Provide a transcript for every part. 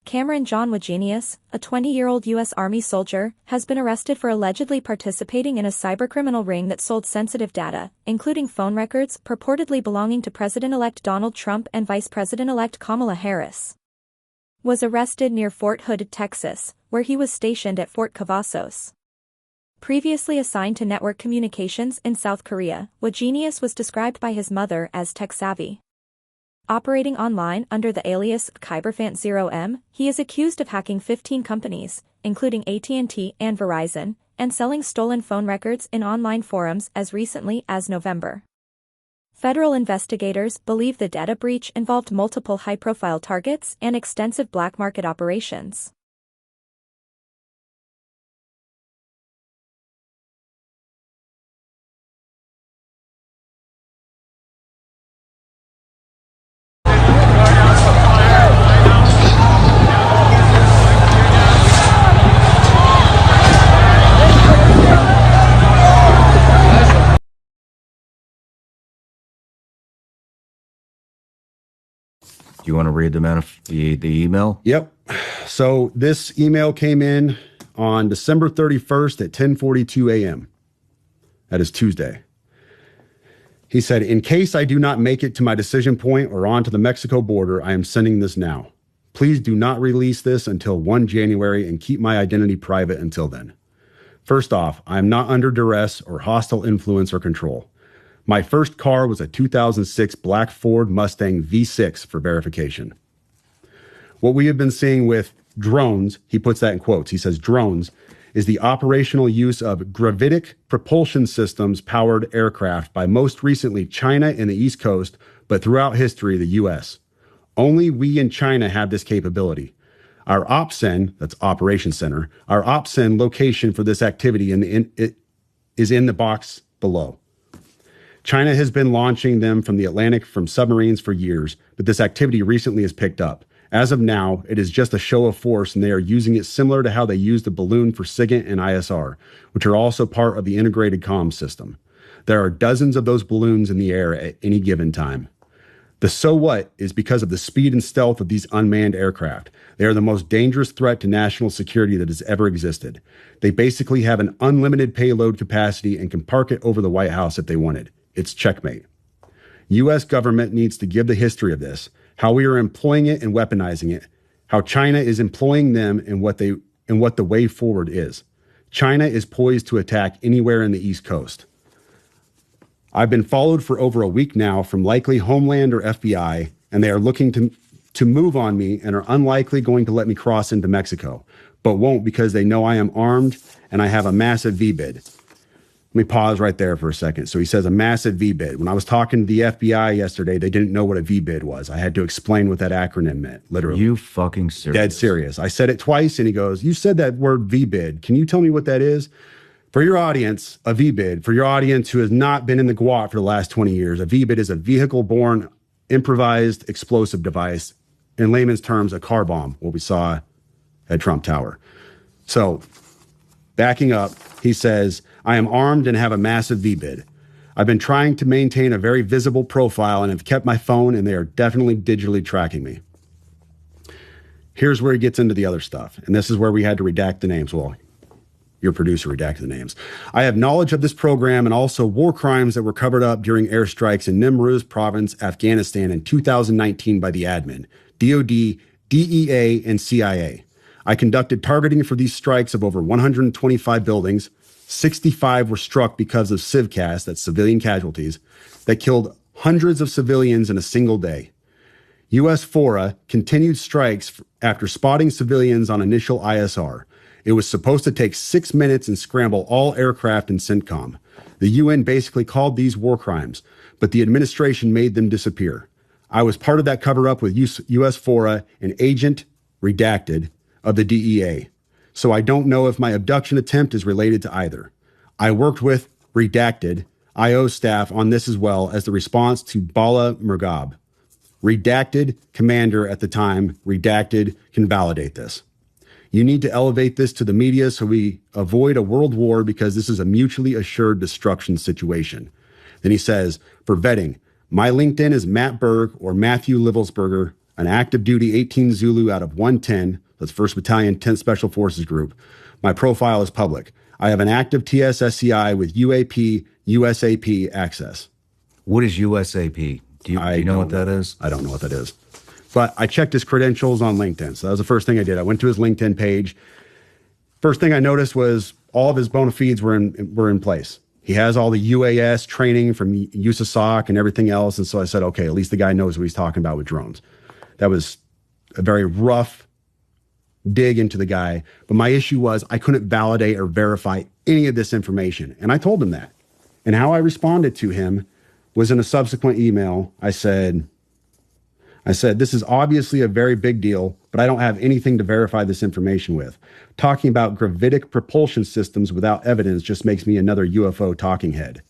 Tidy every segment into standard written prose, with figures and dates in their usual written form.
Cameron John Wagenius, a 20-year-old U.S. Army soldier, has been arrested for allegedly participating in a cybercriminal ring that sold sensitive data, including phone records purportedly belonging to President-elect Donald Trump and Vice President-elect Kamala Harris. Was arrested near Fort Hood, Texas, where he was stationed at Fort Cavazos. Previously assigned to network communications in South Korea, Wagenius was described by his mother as tech-savvy. Operating online under the alias Kyberfant0M, he is accused of hacking 15 companies, including AT&T and Verizon, and selling stolen phone records in online forums as recently as November. Federal investigators believe the data breach involved multiple high-profile targets and extensive black market operations. You want to read the email? Yep. So this email came in on December 31st at 10:42 a.m. That is Tuesday. He said, in case I do not make it to my decision point or onto the Mexico border, I am sending this now. Please do not release this until 1 January and keep my identity private until then. First off, I am not under duress or hostile influence or control. My first car was a 2006 black Ford Mustang V6 for verification. What we have been seeing with drones, he puts that in quotes, he says drones, is the operational use of gravitic propulsion systems powered aircraft by most recently China and the East Coast, but throughout history, the US. Only we in China have this capability. Our OPCEN, that's Operation Center, our OPCEN location for this activity is in the box below. China has been launching them from the Atlantic from submarines for years, but this activity recently has picked up. As of now, it is just a show of force, and they are using it similar to how they use the balloon for SIGINT and ISR, which are also part of the integrated comm system. There are dozens of those balloons in the air at any given time. The so what is because of the speed and stealth of these unmanned aircraft. They are the most dangerous threat to national security that has ever existed. They basically have an unlimited payload capacity and can park it over the White House if they wanted. It's checkmate. U.S. government needs to give the history of this, how we are employing it and weaponizing it, how China is employing them and what the way forward is. China is poised to attack anywhere in the East Coast. I've been followed for over a week now from likely Homeland or FBI, and they are looking to move on me and are unlikely going to let me cross into Mexico, but won't because they know I am armed and I have a massive V-bid. Let me pause right there for a second. So he says a massive V-bid. When I was talking to the FBI yesterday, they didn't know what a V-bid was. I had to explain what that acronym meant, literally. You fucking serious? Dead serious. I said it twice, and he goes, you said that word V-bid. Can you tell me what that is? For your audience, a V-bid, for your audience who has not been in the GWOT for the last 20 years, a V-bid is a vehicle-borne improvised explosive device. In layman's terms, a car bomb, what we saw at Trump Tower. So, backing up, he says, I am armed and have a massive V-bid. I've been trying to maintain a very visible profile and have kept my phone, and they are definitely digitally tracking me. Here's where he gets into the other stuff, and this is where we had to redact the names. Well, your producer redacted the names. I have knowledge of this program and also war crimes that were covered up during airstrikes in Nimruz province, Afghanistan in 2019 by the admin, DOD, DEA, and CIA. I conducted targeting for these strikes of over 125 buildings. 65 were struck because of civcas, that's civilian casualties, that killed hundreds of civilians in a single day. U.S. FORA continued strikes after spotting civilians on initial ISR. It was supposed to take 6 minutes and scramble all aircraft in CENTCOM. The UN basically called these war crimes, but the administration made them disappear. I was part of that cover-up with U.S. FORA, an agent, redacted, of the DEA. So I don't know if my abduction attempt is related to either. I worked with redacted IO staff on this as well as the response to Bala Murghab. Redacted commander at the time, redacted can validate this. You need to elevate this to the media so we avoid a world war because this is a mutually assured destruction situation. Then he says, for vetting, my LinkedIn is Matt Berg or Matthew Livelsberger. an active duty 18 Zulu out of 110, that's 1st Battalion, 10th Special Forces Group. My profile is public. I have an active TSSCI with UAP, USAP access. What is USAP? Do you know what that is? I don't know what that is. But I checked his credentials on LinkedIn. So that was the first thing I did. I went to his LinkedIn page. First thing I noticed was all of his bona fides were in place. He has all the UAS training from USASOC and everything else. And so I said, okay, at least the guy knows what he's talking about with drones. That was a very rough dig into the guy. But my issue was I couldn't validate or verify any of this information. And I told him that. And how I responded to him was in a subsequent email. I said, this is obviously a very big deal, but I don't have anything to verify this information with. Talking about gravitic propulsion systems without evidence just makes me another UFO talking head.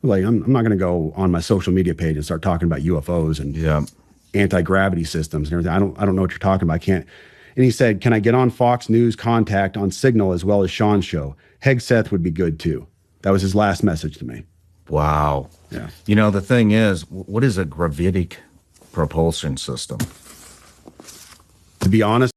Like, I'm not going to go on my social media page and start talking about UFOs and anti-gravity systems and everything. I don't know what you're talking about. I can't. And he said, can I get on Fox News Contact on Signal as well as Sean's show? Hegseth would be good too. That was his last message to me. Wow. Yeah. You know, the thing is, what is a gravitic propulsion system? To be honest,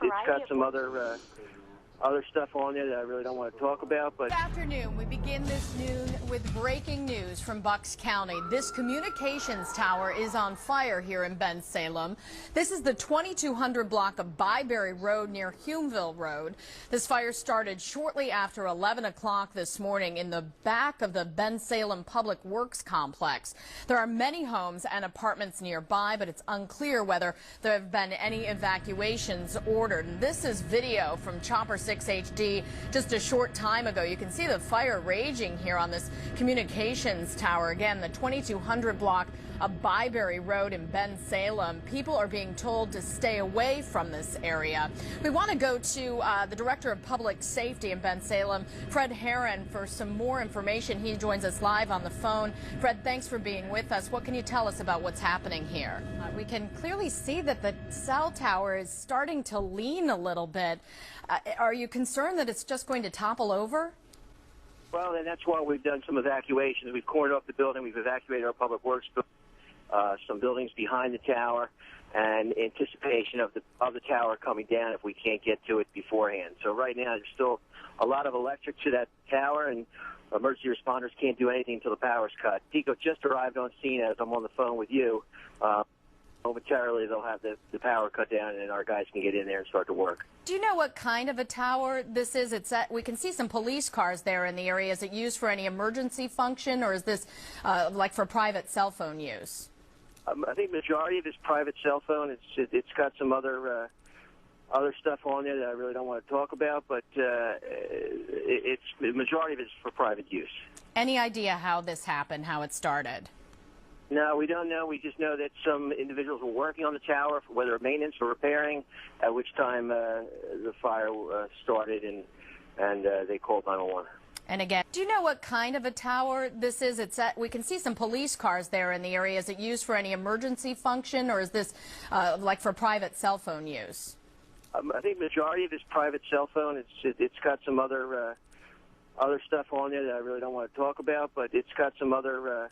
It's got some other stuff on there that I really don't want to talk about, but... Good afternoon. We begin this noon with breaking news from Bucks County. This communications tower is on fire here in Bensalem. This is the 2200 block of Byberry Road near Humeville Road. This fire started shortly after 11 o'clock this morning in the back of the Bensalem Public Works Complex. There are many homes and apartments nearby, but it's unclear whether there have been any evacuations ordered. And this is video from Chopper 6 HD just a short time ago. You can see the fire raging here on this communications tower. Again, the 2200 block of Byberry Road in Bensalem. People are being told to stay away from this area. We want to go to the Director of Public Safety in Bensalem, Fred Herron, for some more information. He joins us live on the phone. Fred, thanks for being with us. What can you tell us about what's happening here? We can clearly see that the cell tower is starting to lean a little bit. Are you concerned that it's just going to topple over? Well, and that's why we've done some evacuations. We've cordoned off the building. We've evacuated our public works, some buildings behind the tower, and anticipation of the tower coming down if we can't get to it beforehand. So right now, there's still a lot of electric to that tower, and emergency responders can't do anything until the power's cut. Pico just arrived on scene as I'm on the phone with you. Momentarily, they'll have the power cut down, and our guys can get in there and start to work. Do you know what kind of a tower this is? We can see some police cars there in the area. Is it used for any emergency function, or is this like for private cell phone use? I think majority of it's private cell phone. It's got some other stuff on there that I really don't want to talk about, but the majority of it's for private use. Any idea how this happened, how it started? No, we don't know. We just know that some individuals were working on the tower, whether maintenance or repairing, at which time the fire started, and they called 911. And again, do you know what kind of a tower this is? We can see some police cars there in the area. Is it used for any emergency function, or is this like for private cell phone use? I think majority of it's private cell phone. It's got some other stuff on there that I really don't want to talk about, but it's got some other